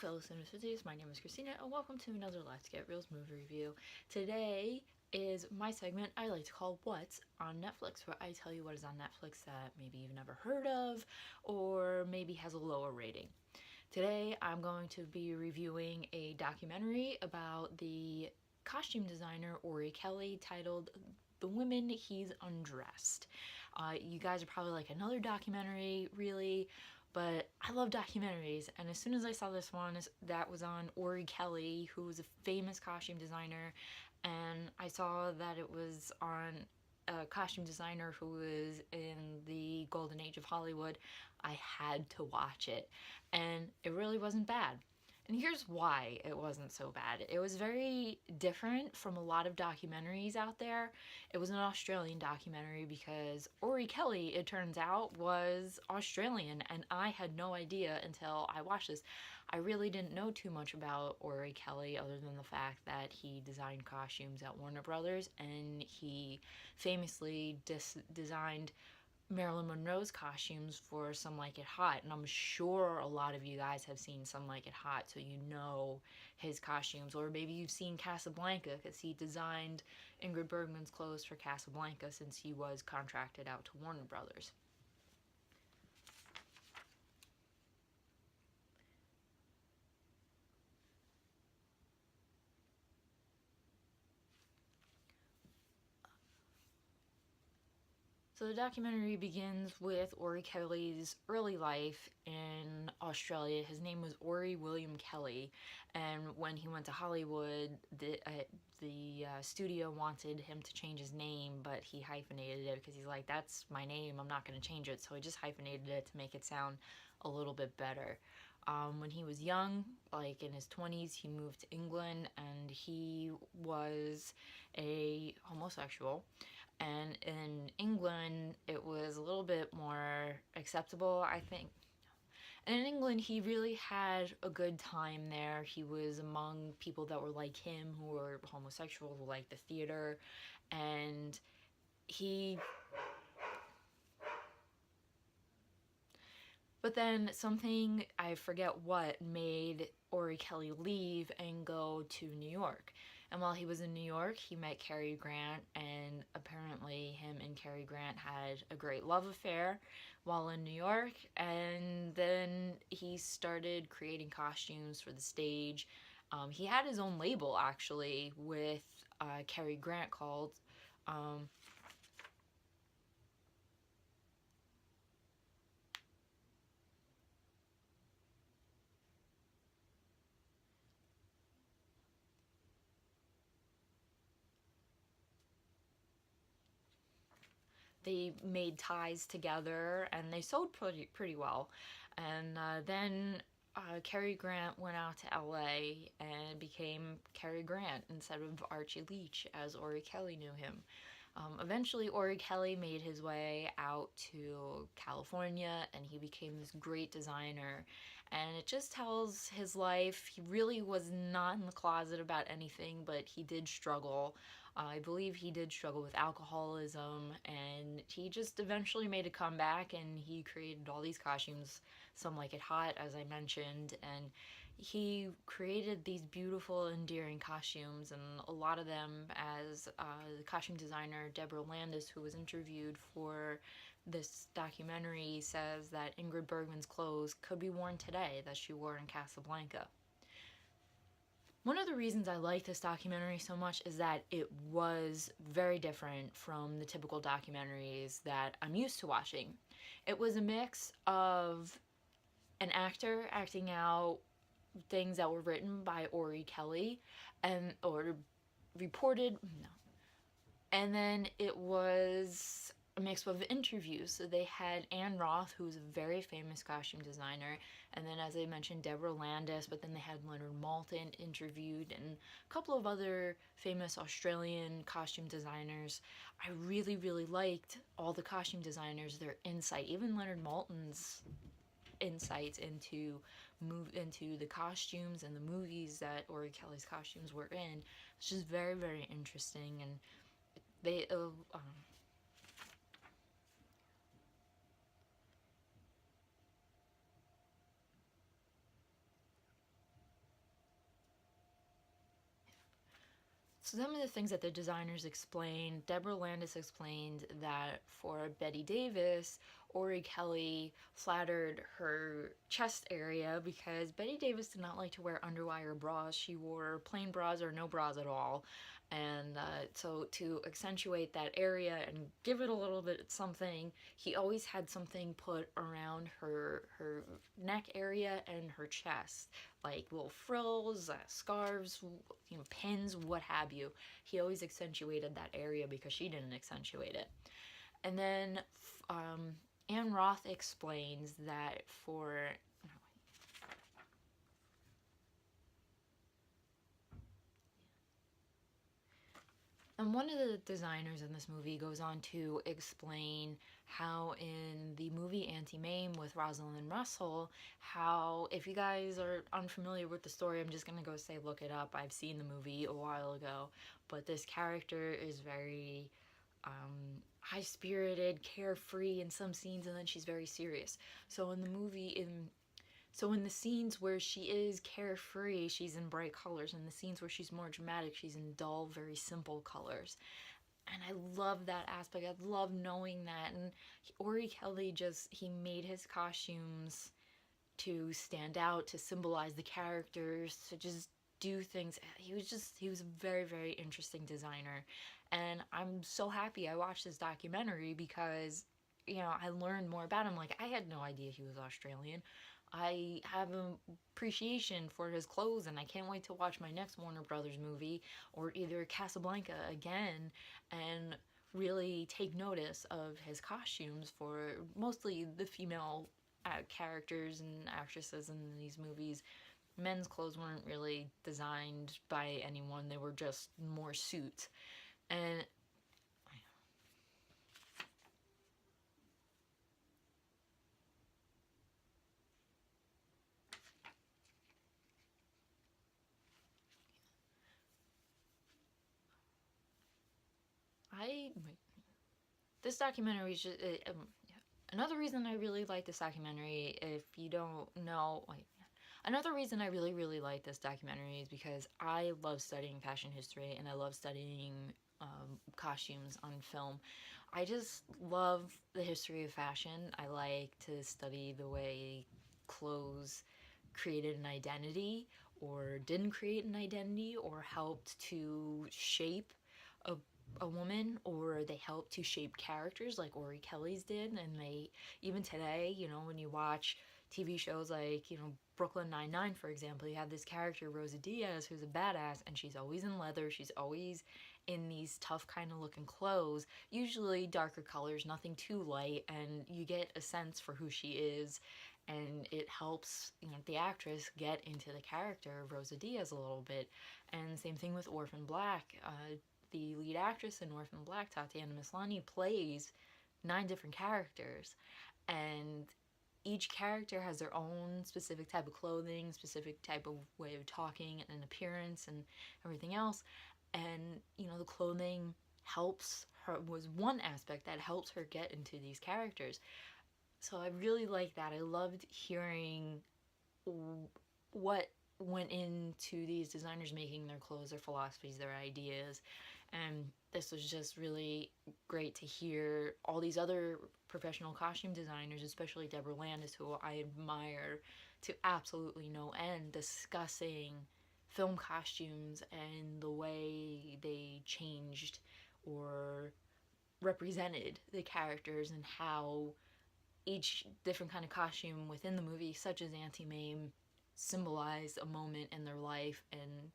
Hello fellow cinephilies, my name is Christina and welcome to another Let's Get Reels movie review. Today is my segment I like to call What's on Netflix, where I tell you what is on Netflix that maybe you've never heard of or maybe has a lower rating. Today I'm going to be reviewing a documentary about the costume designer Orry Kelly titled The Women He's Undressed. You guys are probably like, another documentary, really? But I love documentaries, and as soon as I saw this one that was on Orry Kelly, who was a famous costume designer, and I saw that it was on a costume designer who was in the golden age of Hollywood, I had to watch it, and it really wasn't bad. And here's why it wasn't so bad. It was very different from a lot of documentaries out there. It was an Australian documentary because Orry Kelly, it turns out, was Australian, and I had no idea until I watched this. I really didn't know too much about Orry Kelly other than the fact that he designed costumes at Warner Brothers, and he famously designed Marilyn Monroe's costumes for Some Like It Hot, and I'm sure a lot of you guys have seen Some Like It Hot, so you know his costumes, or maybe you've seen Casablanca because he designed Ingrid Bergman's clothes for Casablanca since he was contracted out to Warner Brothers. So the documentary begins with Orry Kelly's early life in Australia. His name was Orry William Kelly, and when he went to Hollywood, the studio wanted him to change his name, but he hyphenated it because he's like, that's my name, I'm not going to change it. So he just hyphenated it to make it sound a little bit better. When he was young, like in his 20s, he moved to England, and he was a homosexual. And in England, it was a little bit more acceptable, I think. And in England, he really had a good time there. He was among people that were like him, who were homosexual, who liked the theater, and he... But then something, I forget what, made Orry Kelly leave and go to New York. And while he was in New York, he met Cary Grant, and apparently him and Cary Grant had a great love affair while in New York. And then he started creating costumes for the stage. He had his own label, actually, with Cary Grant called... they made ties together, and they sold pretty well. And then Cary Grant went out to LA and became Cary Grant instead of Archie Leach, as Orry Kelly knew him. Eventually, Orry Kelly made his way out to California, and he became this great designer. And it just tells his life. He really was not in the closet about anything, but he did struggle. I believe he did struggle with alcoholism, and he just eventually made a comeback, and he created all these costumes, Some Like It Hot, as I mentioned, and he created these beautiful, endearing costumes, and a lot of them, as the costume designer Deborah Landis, who was interviewed for this documentary, says that Ingrid Bergman's clothes could be worn today that she wore in Casablanca. One of the reasons I like this documentary so much is that it was very different from the typical documentaries that I'm used to watching. It was a mix of an actor acting out things that were written by Orry Kelly or reported, no. And then it was a mix of interviews. So they had Anne Roth, who's a very famous costume designer, and then, as I mentioned, Deborah Landis, but then they had Leonard Maltin interviewed, and a couple of other famous Australian costume designers. I really, really liked all the costume designers, their insight, even Leonard Maltin's insights into the costumes and the movies that Orry Kelly's costumes were in. It's just very, very interesting, and they So some of the things that the designers explained, Deborah Landis explained that for Betty Davis, Orry Kelly flattered her chest area because Betty Davis did not like to wear underwire bras. She wore plain bras or no bras at all. And so to accentuate that area and give it a little bit of something, he always had something put around her neck area and her chest, like little frills, scarves, pins, what have you. He always accentuated that area because she didn't accentuate it. And then Anne Roth explains that for and one of the designers in this movie goes on to explain how in the movie Anti-Mame with Rosalind Russell, how, if you guys are unfamiliar with the story, I'm just going to go say look it up. I've seen the movie a while ago, but this character is very high-spirited, carefree in some scenes, and then she's very serious. So in the movie, in the scenes where she is carefree, she's in bright colors. In the scenes where she's more dramatic, she's in dull, very simple colors. And I love that aspect. I love knowing that. And Orry Kelly he made his costumes to stand out, to symbolize the characters, to just do things. He was a very, very interesting designer. And I'm so happy I watched this documentary because, I learned more about him. Like, I had no idea he was Australian. I have an appreciation for his clothes, and I can't wait to watch my next Warner Brothers movie or either Casablanca again and really take notice of his costumes for mostly the female characters and actresses in these movies. Men's clothes weren't really designed by anyone, they were just more suits. And I this documentary is just another reason I really like this documentary. If you don't know, like, another reason I really really like this documentary is because I love studying fashion history and I love studying costumes on film. I just love the history of fashion. I like to study the way clothes created an identity or didn't create an identity or helped to shape a, a woman, or they helped to shape characters like Orry Kelly's did. And they, even today, when you watch TV shows like, Brooklyn Nine-Nine, for example, you have this character, Rosa Diaz, who's a badass, and she's always in leather. She's always in these tough kind of looking clothes, usually darker colors, nothing too light, and you get a sense for who she is, and it helps the actress get into the character of Rosa Diaz a little bit. And same thing with Orphan Black. The lead actress in Orphan Black, Tatiana Maslany, plays 9 different characters, and each character has their own specific type of clothing, specific type of way of talking and appearance and everything else. And the clothing helps her, was one aspect that helps her get into these characters. So I really like that. I loved hearing what went into these designers making their clothes, their philosophies, their ideas. And this was just really great to hear all these other professional costume designers, especially Deborah Landis, who I admire to absolutely no end, discussing film costumes and the way they changed or represented the characters, and how each different kind of costume within the movie, such as Anti-Mame, symbolized a moment in their life and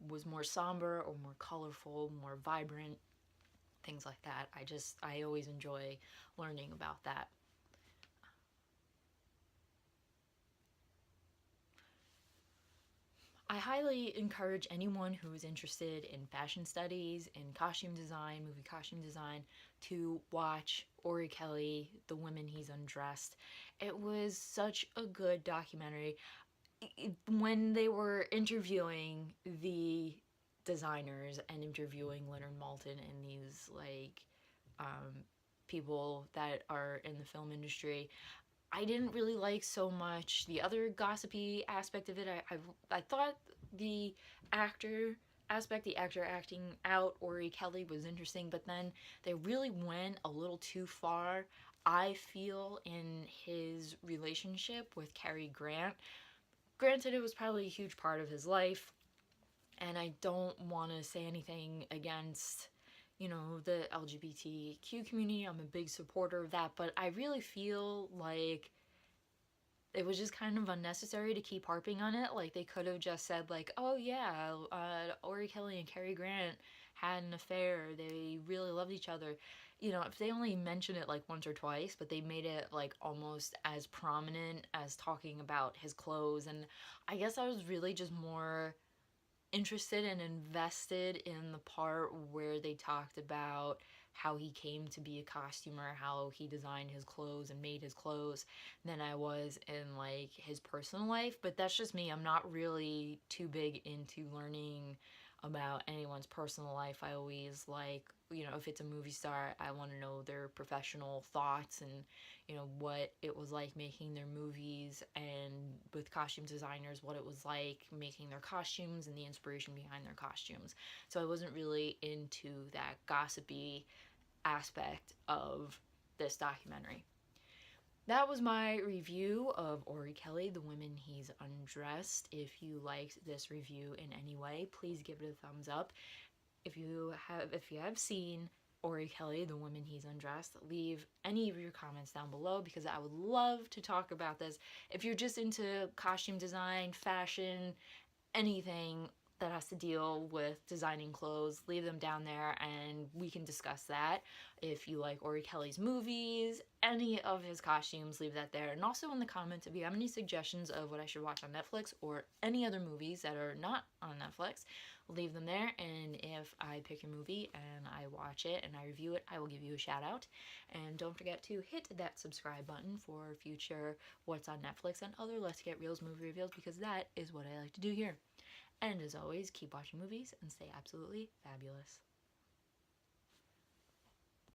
was more somber or more colorful, more vibrant, things like that. I always enjoy learning about that. I highly encourage anyone who is interested in fashion studies, in costume design, movie costume design, to watch Orry Kelly, The Women He's Undressed. It was such a good documentary. When they were interviewing the designers and interviewing Leonard Maltin and these um, people that are in the film industry, I didn't really like so much the other gossipy aspect of it. I thought the actor aspect, the actor acting out Orry Kelly was interesting, but then they really went a little too far, I feel, in his relationship with Cary Grant. Granted, it was probably a huge part of his life, and I don't want to say anything against, the LGBTQ community. I'm a big supporter of that, but I really feel like it was just kind of unnecessary to keep harping on it. Like, they could have just said, like, oh yeah, Orry Kelly and Cary Grant had an affair. They really loved each other. If they only mentioned it like once or twice, but they made it like almost as prominent as talking about his clothes. And I guess I was really just more interested and invested in the part where they talked about how he came to be a costumer, how he designed his clothes and made his clothes, than I was in like his personal life. But that's just me. I'm not really too big into learning about anyone's personal life. I always like, if it's a movie star, I want to know their professional thoughts and, what it was like making their movies, and with costume designers, what it was like making their costumes and the inspiration behind their costumes. So I wasn't really into that gossipy aspect of this documentary. That was my review of Orry Kelly, The Women He's Undressed. If you liked this review in any way, please give it a thumbs up. If you have seen Orry Kelly, The Women He's Undressed, leave any of your comments down below, because I would love to talk about this. If you're just into costume design, fashion, anything that has to deal with designing clothes, leave them down there and we can discuss that. If you like Orry Kelly's movies, any of his costumes, leave that there. And also in the comments, if you have any suggestions of what I should watch on Netflix or any other movies that are not on Netflix, leave them there. And if I pick your movie and I watch it and I review it, I will give you a shout out. And don't forget to hit that subscribe button for future What's on Netflix and other Let's Get Reels movie reveals, because that is what I like to do here. And as always, keep watching movies and stay absolutely fabulous.